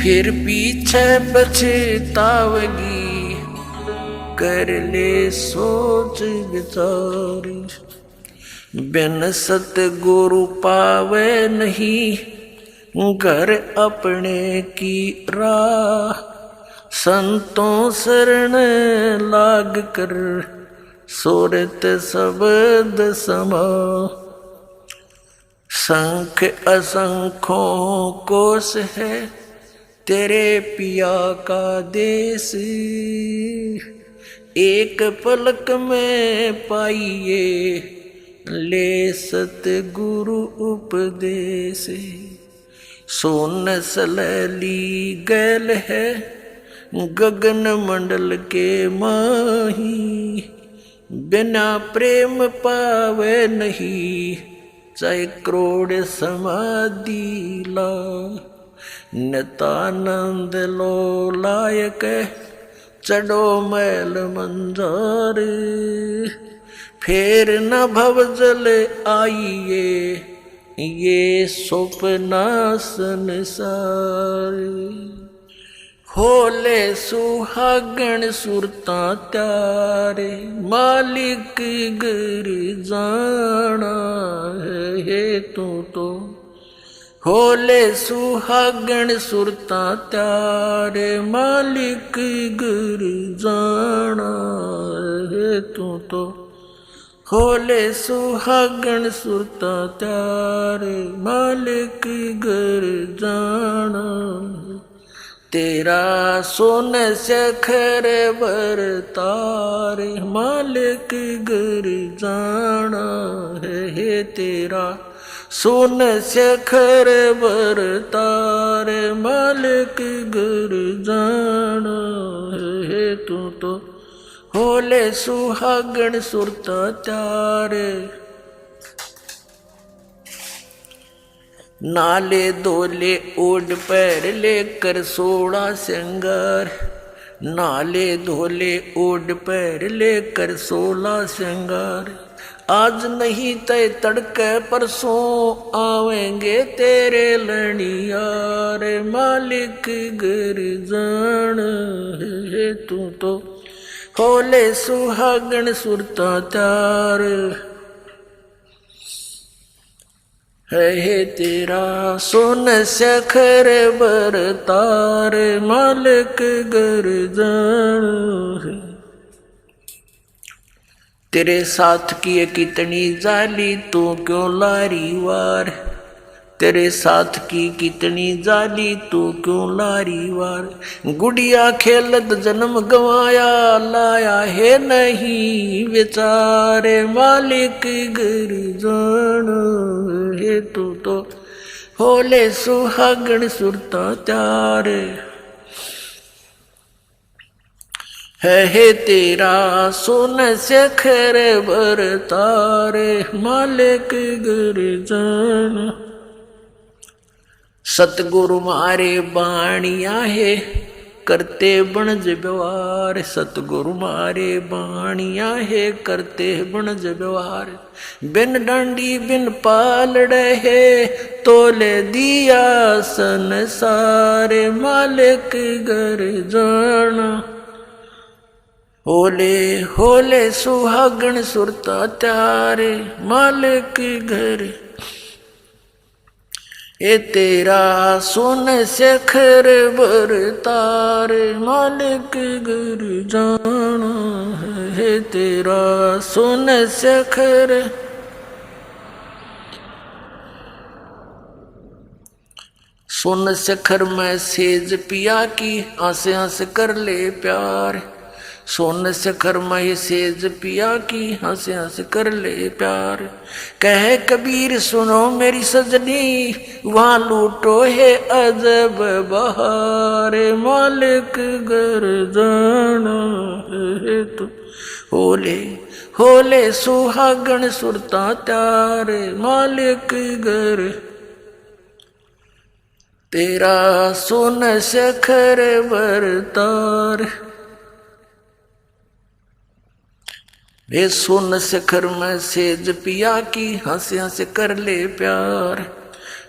फिर पीछे पछतावगी, कर ले सोच विचार। बिन सतगुरु पावे नहीं, घर अपने की राह। संतों शरण लाग कर, सोरत शब्द समा। संख असंखों कोश है, तेरे पिया का देश। एक पलक में पाइए, ले सतगुरु उपदेश। सोन सलैली गैल है, गगन मंडल के माही। बिना प्रेम पावे नहीं, चाहे करोड़ समाधि ला। नितानंद लो लायक, चढ़ो मैल मंजार। फेर न भव जल आइए, ये स्वप्ना संसार। होले सुहागण सुरता त्यारे, मालिक गिर जाना है तू तो। होले सुहागण सुरता त्यारे, मालिक गिर जाना है तू तो। होले सुहागण सुरता त्यारे, मालिक गिर जाना। तेरा सोन सखर बरतार, मालिक गिर जाना है तेरा। सोन सखर बरतार, मालिक गिर जाना है तू तो। होले सुहागण सुरता त्यारे, नाले दोले ओढ़ पैर लेकर सोड़ा श्रृंगार। नाले धोले ओढ़ पैर लेकर सोला श्रृंगार। आज नहीं तय तड़के परसों, आवेंगे तेरे लड़ियार। मालिक गिर जान है तू तो। होले सुहागण सुरता त्यार, है तेरा सोन सखर बरतार। मालिक गिर जान है। तेरे साथ की कितनी जाली, तू क्यों लारी वार। तेरे साथ की कितनी जाली, तू क्यों लारी वार। गुड़िया खेलत जन्म गवाया, लाया है नहीं बेचारे। मालिक गिर जान है तू तो। होले सुहागण सुरता त्यारे, है तेरा सोन सखर बरतारे। मालिक गिर जान। सतगुरु मारे बाणिया है, करते बनज व्यवहार। सतगुरु मारे बाणिया है, करते बनज व्यवहार। बिन डांडी बिन पालड़े है, तोले दिया संसार। मालिक गिर जाना। होले होले सुहागण सुरता त्यारे, मालिक गिर। ये तेरा सोन सखर बरतार, मालिक गिर जाना है तेरा सोन सखर। सोन सखर में सेज पिया की, आस आस कर ले प्यार। सोन सखर में सेज पिया की, हंस हंस कर ले प्यार। कह कबीर सुनो मेरी सजनी, वहाँ लूटो है अजब बहार। मालिक गिर जाना है तू। होले होले सुहागण सुरता त्यार, मालिक गिर। तेरा सोन सखर बरतार। वे सोन सखर में सेज पिया की, हंस हंस कर ले प्यार।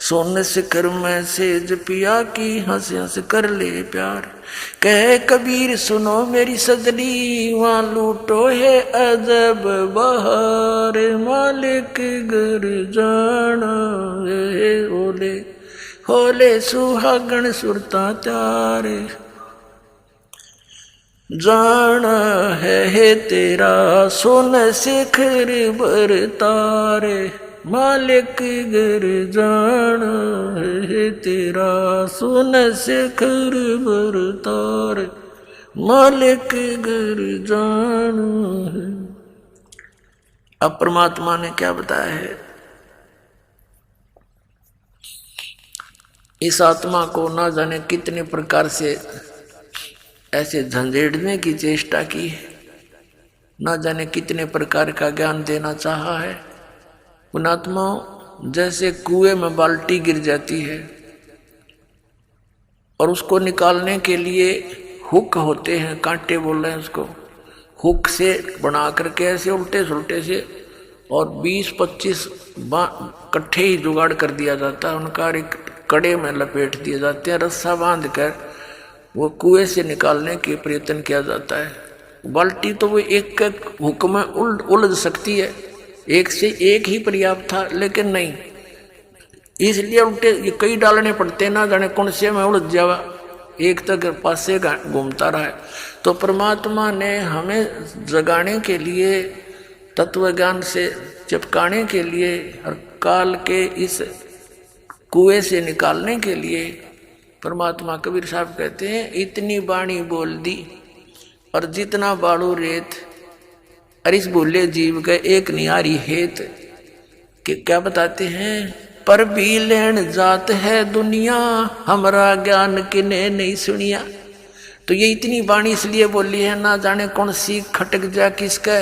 सोन शिखर में सेज पिया की, हंस हंस कर ले प्यार। कह कबीर सुनो मेरी सजनी, वहाँ लूटो है अजब बहार। मालिक घर जाना है ओले होले सुहागण सुरता त्यार। जाना है तेरा सोन शिखर बर तारे। मालिक घर जाना है तेरा सोन शिखर बर तारे। मालिक घर जाना है। अब परमात्मा ने क्या बताया है? इस आत्मा को ना जाने कितने प्रकार से ऐसे झंझेड़ने की चेष्टा की है, ना जाने कितने प्रकार का ज्ञान देना चाहा है। उन आत्माओं जैसे कुएं में बाल्टी गिर जाती है और उसको निकालने के लिए हुक होते हैं, कांटे बोल रहे हैं उसको, हुक से बना करके ऐसे उल्टे सुलटे से और 20-25 कट्ठे ही जुगाड़ कर दिया जाता है। उनका एक कड़े में लपेट दिए जाते हैं, रस्सा बांध कर वो कुएं से निकालने के प्रयत्न किया जाता है। बाल्टी तो वो एक हुक में उलझ सकती है, एक से एक ही पर्याप्त था, लेकिन नहीं, इसलिए उल्टे ये कई डालने पड़ते, ना जाने कौन से में उलझ जावा, एक तक पासे घूमता रहा है। तो परमात्मा ने हमें जगाने के लिए, तत्व ज्ञान से चिपकाने के लिए और काल के इस कुएं से निकालने के लिए, परमात्मा कबीर साहब कहते हैं इतनी बाणी बोल दी और जितना बाड़ू रेत, अरिस बोले जीव का एक नियारी हेत। कि क्या बताते हैं? पर भी लेन जात है दुनिया, हमारा ज्ञान किने नहीं सुनिया। तो ये इतनी बाणी इसलिए बोली है, ना जाने कौन सी खटक जा किसका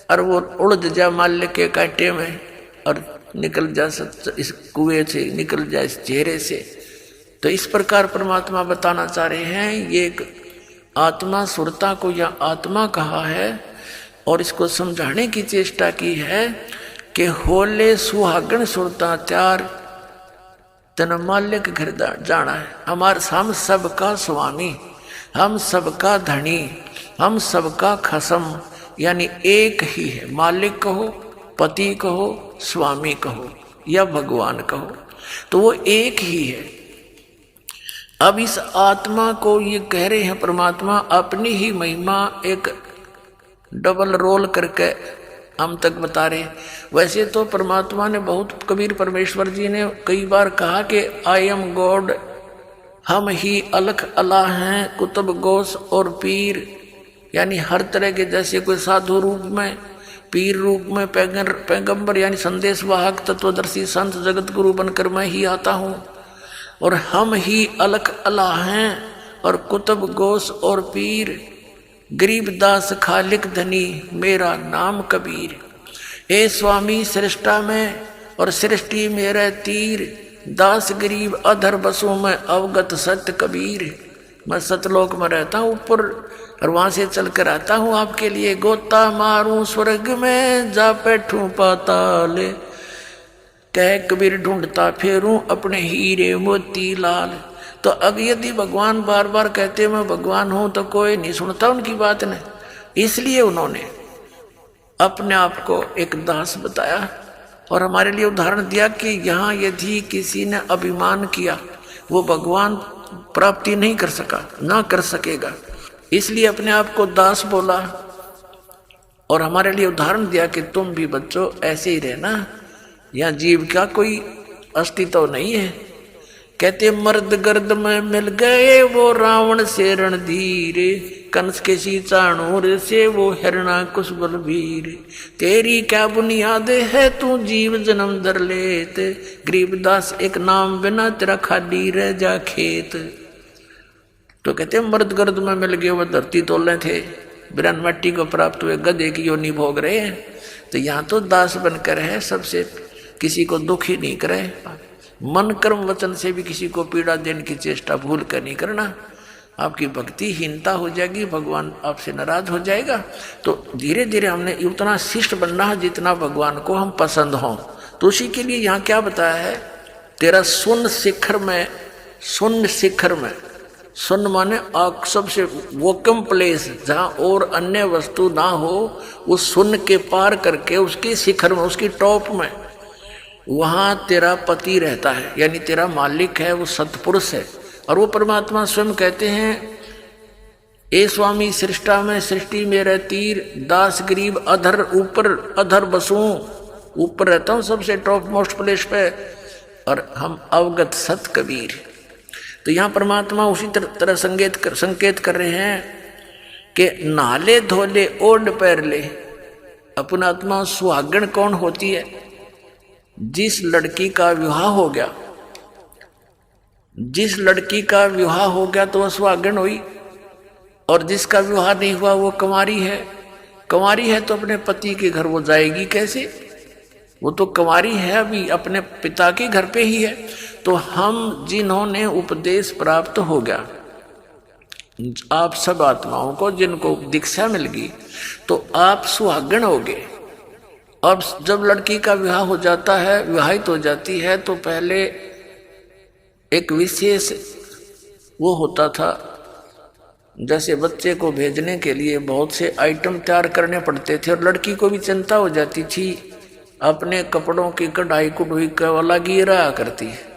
और वो उड़ जा माल्य के कांटे में और निकल जा इस कुएं से, निकल जा इस चेहरे से। तो इस प्रकार परमात्मा बताना चाह रहे हैं, ये एक आत्मा सुरता को या आत्मा कहा है और इसको समझाने की चेष्टा की है कि होले सुहागण सुरता त्यार, तन माल्य के घर जाना है। हम सबका स्वामी, हम सबका धनी, हम सबका खसम, यानी एक ही है। मालिक कहो, पति कहो, स्वामी कहो या भगवान कहो, तो वो एक ही है। अब इस आत्मा को ये कह रहे हैं परमात्मा अपनी ही महिमा एक डबल रोल करके हम तक बता रहे। वैसे तो परमात्मा ने बहुत, कबीर परमेश्वर जी ने कई बार कहा कि आई एम गॉड, हम ही अलख अल्लाह हैं, कुतुब गौस और पीर, यानी हर तरह के, जैसे कोई साधु रूप में, पीर रूप में, पैगंबर यानी संदेश वाहक, तत्वदर्शी संत जगत गुरु बनकर मैं ही आता हूँ। और हम ही अलख अल्लाह हैं और कुतुब गौस और पीर, गरीबदास खालिक धनी, मेरा नाम कबीर। ए स्वामी सृष्टा में और सृष्टि मेरा तीर, दास गरीब अधर बसों में अवगत सत्य कबीर। मैं सतलोक में रहता हूँ ऊपर और वहाँ से चल कर आता हूँ आपके लिए। गोता मारूं स्वर्ग में, जा बैठूं पाताल, कह कबीर ढूंढता फेरूं अपने हीरे मोती लाल। तो अब यदि भगवान बार बार कहते मैं भगवान हूं तो कोई नहीं सुनता उनकी बात ने, इसलिए उन्होंने अपने आप को एक दास बताया और हमारे लिए उदाहरण दिया कि यहाँ यदि किसी ने अभिमान किया वो भगवान प्राप्ति नहीं कर सका, ना कर सकेगा, इसलिए अपने आप को दास बोला और हमारे लिए उदाहरण दिया कि तुम भी बच्चों ऐसे ही रहना, यहाँ जीव का कोई अस्तित्व नहीं है। कहते मर्द गर्द में मिल गए वो रावण से रणधीर, कंस के सी चाणूर से वो हिरणा कुश बलवीर। तेरी क्या बुनियाद है तू जीव जन्म धर लेत, गरीबदास एक नाम बिना तेरा खाली रह जा खेत। तो कहते मर्द गर्द में मिल गए वो धरती तोले थे, बिरन मट्टी को प्राप्त हुए गधे की योनि भोग रहे हैं। तो यहाँ तो दास बनकर है, सबसे किसी को दुख ही नहीं करे, मन कर्म वचन से भी किसी को पीड़ा देने की चेष्टा भूल कर नहीं करना। आपकी भक्ति हीनता हो जाएगी, भगवान आपसे नाराज हो जाएगा। तो धीरे धीरे हमने उतना शिष्ट बनना है जितना भगवान को हम पसंद हों। तो उसी के लिए यहाँ क्या बताया है तेरा शून्य शिखर में, शून्य शिखर में, शून्य माने सबसे वोकम प्लेस जहाँ और अन्य वस्तु ना हो, उस शून्य के पार करके उसके शिखर में, उसकी टॉप में, वहाँ तेरा पति रहता है, यानी तेरा मालिक है, वो सतपुरुष है। और वो परमात्मा स्वयं कहते हैं, ए स्वामी सृष्टा में सृष्टि मेरे तीर, दास गरीब अधर ऊपर अधर बसूं, ऊपर रहता हूँ सबसे टॉप मोस्ट प्लेस पे, और हम अवगत सत कबीर। तो यहाँ परमात्मा उसी तरह संकेत कर रहे हैं कि नाले धोले ओढ़ पैर ले। अपना आत्मा सुहागण कौन होती है? जिस लड़की का विवाह हो गया, जिस लड़की का विवाह हो गया तो वह सुहागण हुई, और जिसका विवाह नहीं हुआ वो कुंवारी है। कुंवारी है तो अपने पति के घर वो जाएगी कैसे? वो तो कुंवारी है, अभी अपने पिता के घर पे ही है। तो हम जिन्होंने उपदेश प्राप्त हो गया, आप सब आत्माओं को जिनको दीक्षा मिल गई, तो आप सुहागण हो गए। अब जब लड़की का विवाह हो जाता है, विवाहित हो जाती है, तो पहले एक विशेष वो होता था, जैसे बच्चे को भेजने के लिए बहुत से आइटम तैयार करने पड़ते थे, और लड़की को भी चिंता हो जाती थी, अपने कपड़ों की कढ़ाई कुढ़ाई का वाला गिरा करती है।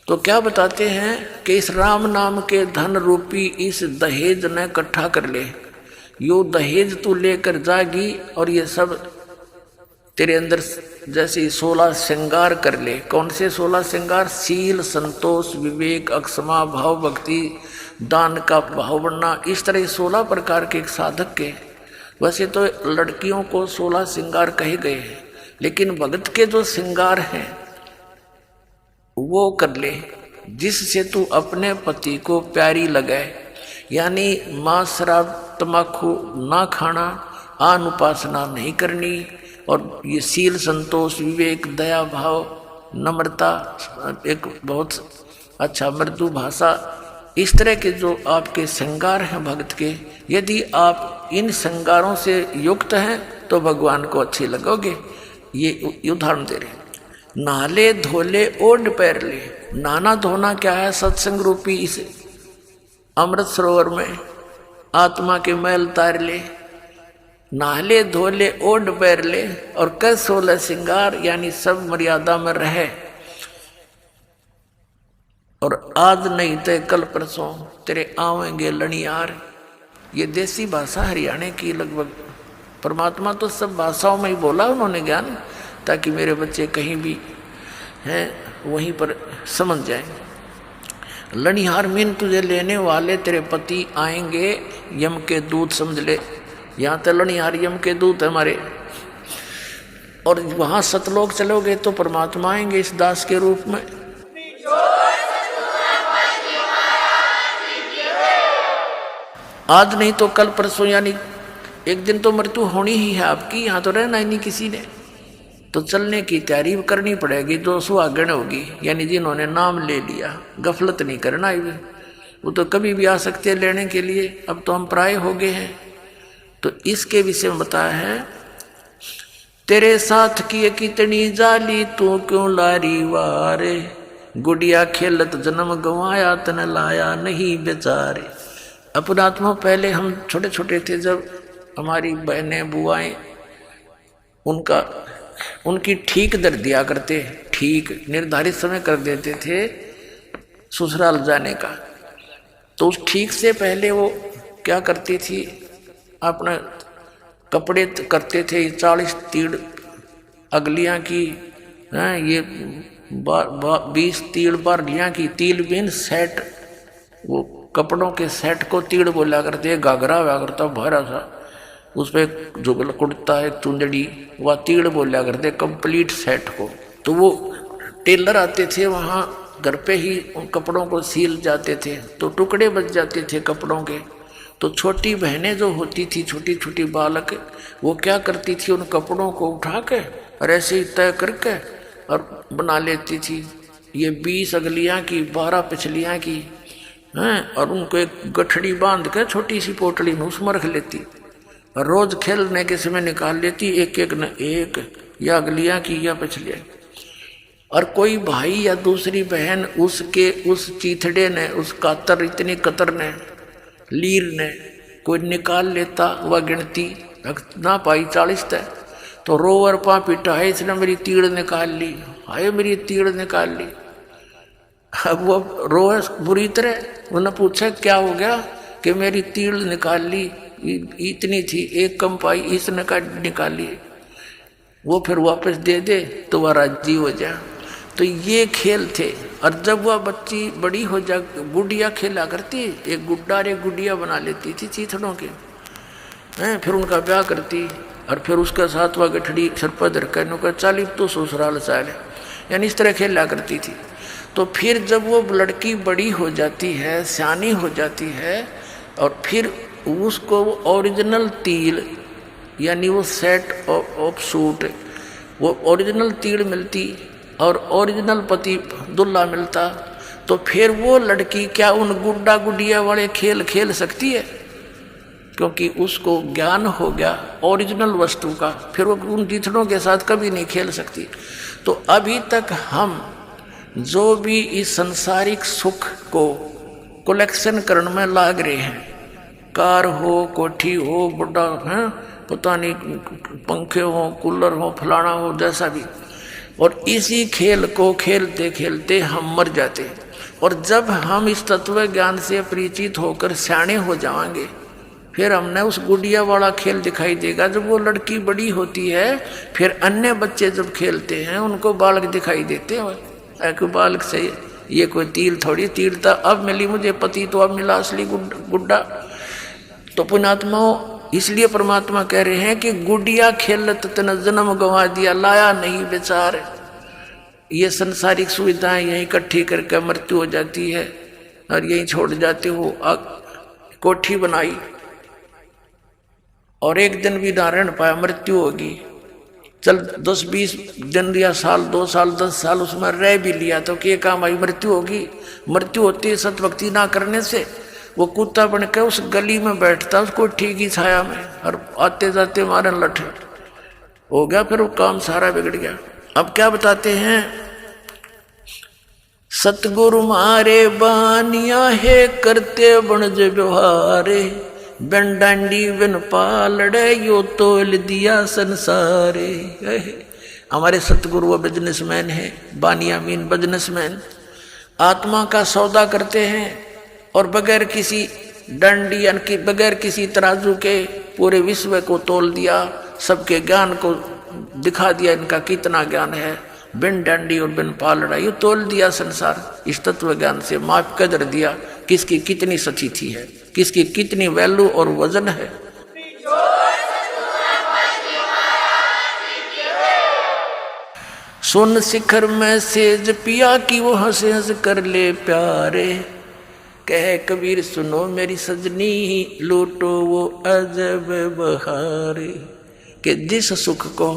तो क्या बताते हैं कि इस राम नाम के धन रूपी इस दहेज ने इकट्ठा कर ले, यो दहेज तू लेकर जागी, और ये सब तेरे अंदर जैसे 16 श्रृंगार कर ले। कौन से 16 श्रृंगार? शील, संतोष, विवेक, अक्षमा, भाव, भक्ति, दान का भाव बनना, इस तरह 16 प्रकार के एक साधक के। वैसे तो लड़कियों को 16 श्रृंगार कहे गए हैं, लेकिन भगत के जो श्रृंगार हैं वो कर ले, जिससे तू अपने पति को प्यारी लगे। यानी मांस, शराब, तम्बाकू ना खाना, आन उपासना नहीं करनी, और ये शील, संतोष, विवेक, दया भाव, नम्रता, एक बहुत अच्छा मृदु भाषा, इस तरह के जो आपके श्रृंगार हैं भक्त के, यदि आप इन श्रृंगारों से युक्त हैं तो भगवान को अच्छे लगोगे। ये उदाहरण दे रहे। नाले धोले ओढ़ पैर ले। नाना धोना क्या है? सत्संग रूपी इस अमृत सरोवर में आत्मा के मैल तार ले। नाले धोले ओढ़ पैर ले, और कर 16 श्रृंगार, यानी सब मर्यादा में रहे। और आज नहीं तो कल परसों तेरे आवेंगे लणियार। ये देसी भाषा हरियाणा की लगभग, परमात्मा तो सब भाषाओं में ही बोला उन्होंने ज्ञान, ताकि मेरे बच्चे कहीं भी हैं वहीं पर समझ जाएं। लणिहार मीन तुझे लेने वाले तेरे पति आएंगे, यम के दूत समझ ले। यहाँ तो लणिहार यम के दूत है हमारे, और वहाँ सतलोक चलोगे तो परमात्मा आएंगे इस दास के रूप में। आज नहीं तो कल परसों, यानी एक दिन तो मृत्यु होनी ही है आपकी, यहाँ तो रहना ही नहीं किसी ने। तो चलने की तैयारी करनी पड़ेगी। जो सुहागण होगी, यानी जिन्होंने नाम ले लिया, गफलत नहीं करना। वो तो कभी भी आ सकते हैं लेने के लिए, अब तो हम प्राय हो गए हैं। तो इसके विषय में बताया है, तेरे साथ की कितनी जाली, तू क्यों लारी वारे, गुड़िया खेलत जन्म गंवाया, तन लाया नहीं बेचारे। अपना आत्मा पहले हम छोटे छोटे थे, जब हमारी बहनें बुआएं उनकी ठीक दर दिया करते, ठीक निर्धारित समय कर देते थे ससुराल जाने का। तो उस ठीक से पहले वो क्या करती थी, अपना कपड़े करते थे 40 तीड़ अगलियाँ की, ये 20 तीड़ बारलियाँ की, तिल बिन सेट, वो कपड़ों के सेट को तीड़ बोला करते। घाघरा हुआ करता भरा सा, उस पर जुगल कुर्ता है, चुंदड़ी, वह तीड़ बोला करते कंप्लीट सेट को। तो वो टेलर आते थे वहाँ घर पे ही उन कपड़ों को सिल जाते थे, तो टुकड़े बच जाते थे कपड़ों के। तो छोटी बहनें जो होती थी, छोटी छोटी बालक, वो क्या करती थी, उन कपड़ों को उठा के और ऐसे ही तय करके और बना लेती थी। ये 20 अगलियाँ की, 12 पिछलियाँ की हैं, और उनको एक गठड़ी बांध के छोटी सी पोटली में उसमें रख लेती, और रोज खेलने के समय निकाल लेती, एक एक न एक, या अगलियाँ की या पिछलियाँ। और कोई भाई या दूसरी बहन उसके उस चीथड़े ने, उस कातर इतनी कतर ने, लीर ने कोई निकाल लेता, वह गिनती ना पाई 40 तय, तो रोवर पा पिटा है इसने मेरी तीड़ निकाल ली, हाय मेरी तीड़ निकाल ली। अब वो रोए बुरी तरह, उन्होंने पूछा क्या हो गया, कि मेरी तीड़ निकाल ली, इतनी थी एक कम पाई, इसने का निकाली, वो फिर वापस दे दे तो वह राजी हो जा। तो ये खेल थे। और जब वह बच्ची बड़ी हो जा, गुड़िया खेला करती, एक गुड्डा और एक गुड़िया बना लेती थी चीथड़ों के हैं, फिर उनका ब्याह करती और फिर उसका साथ वह गठड़ी सर पर धरकर का 40 तो ससुराल साल है, यानी इस तरह खेला करती थी। तो फिर जब वो लड़की बड़ी हो जाती है, सियानी हो जाती है, और फिर उसको ओरिजिनल तीड़ यानी वो सेट ऑफ सूट, वो ओरिजिनल तीड़ मिलती और ओरिजिनल पति दुल्हा मिलता, तो फिर वो लड़की क्या उन गुड्डा गुडिया वाले खेल खेल सकती है? क्योंकि उसको ज्ञान हो गया ओरिजिनल वस्तु का, फिर वो उन जीथड़ों के साथ कभी नहीं खेल सकती। तो अभी तक हम जो भी इस संसारिक सुख को कलेक्शन करने में लाग रहे हैं, कार हो, कोठी हो, बुढ़ा है, पता नहीं पंखे हो, कूलर हो, फलाना हो, जैसा भी, और इसी खेल को खेलते खेलते हम मर जाते हैं। और जब हम इस तत्व ज्ञान से परिचित होकर सियाणे हो जाएंगे, फिर हमने उस गुड़िया वाला खेल दिखाई देगा। जब वो लड़की बड़ी होती है, फिर अन्य बच्चे जब खेलते हैं उनको बालक दिखाई देते हैं, कि बालक से ये कोई तीर थोड़ी, तीर था अब मिली मुझे पति, तो अब मिला असली गुड्डा। तो पुण्यात्माओं, इसलिए परमात्मा कह रहे हैं कि गुड़िया खेलत तन जन्म गंवा दिया, लाया नहीं बेचार। ये संसारिक सुविधाएं यहीं इकट्ठी करके मृत्यु हो जाती है और यहीं छोड़ जाते हो। कोठी बनाई और एक दिन भी धारण पाया, मृत्यु होगी, चल 10-20 दिन या साल, 2 साल, 10 साल उसमें रह भी लिया तो क्या काम आई, मृत्यु होगी। मृत्यु होती है सतभक्ति ना करने से। वो कुत्ता बन के उस गली में बैठता, उसको ठीक ही छाया में, और आते जाते मारे लठ हो गया, फिर वो काम सारा बिगड़ गया। अब क्या बताते हैं, सतगुरु मारे बानिया है करते बनज व्यवहारे, बिन डांडी बिन पालड़े यो तोल दिया संसारे। हमारे सतगुरु वो बिजनेसमैन है, बानिया मीन बिजनेसमैन, आत्मा का सौदा करते हैं और बगैर किसी डंडी यानी बगैर किसी तराजू के पूरे विश्व को तोल दिया, सबके ज्ञान को दिखा दिया इनका कितना ज्ञान है। बिन डंडी और बिन पालड़ा ये तोल दिया संसार, इस तत्व ज्ञान से माप कदर दिया किसकी कितनी सचिथी है, किसकी कितनी वैल्यू और वजन है। सुन शिखर में सेज पिया की वो हंस हंस कर ले प्यारे, कह कबीर सुनो मेरी सजनी लूटो वो अजब बहारे। कि जिस सुख को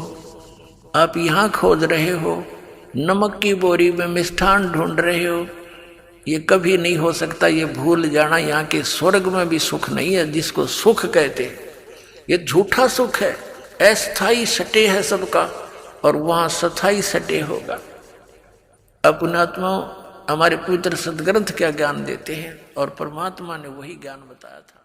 आप यहाँ खोज रहे हो, नमक की बोरी में मिष्ठान ढूंढ रहे हो, ये कभी नहीं हो सकता। ये भूल जाना, यहाँ के स्वर्ग में भी सुख नहीं है जिसको सुख कहते, ये झूठा सुख है, अस्थाई सटे है सबका, और वहाँ सथाई सटे होगा। अपनात्मा हमारे पवित्र सदग्रंथ क्या ज्ञान देते हैं, और परमात्मा ने वही ज्ञान बताया था।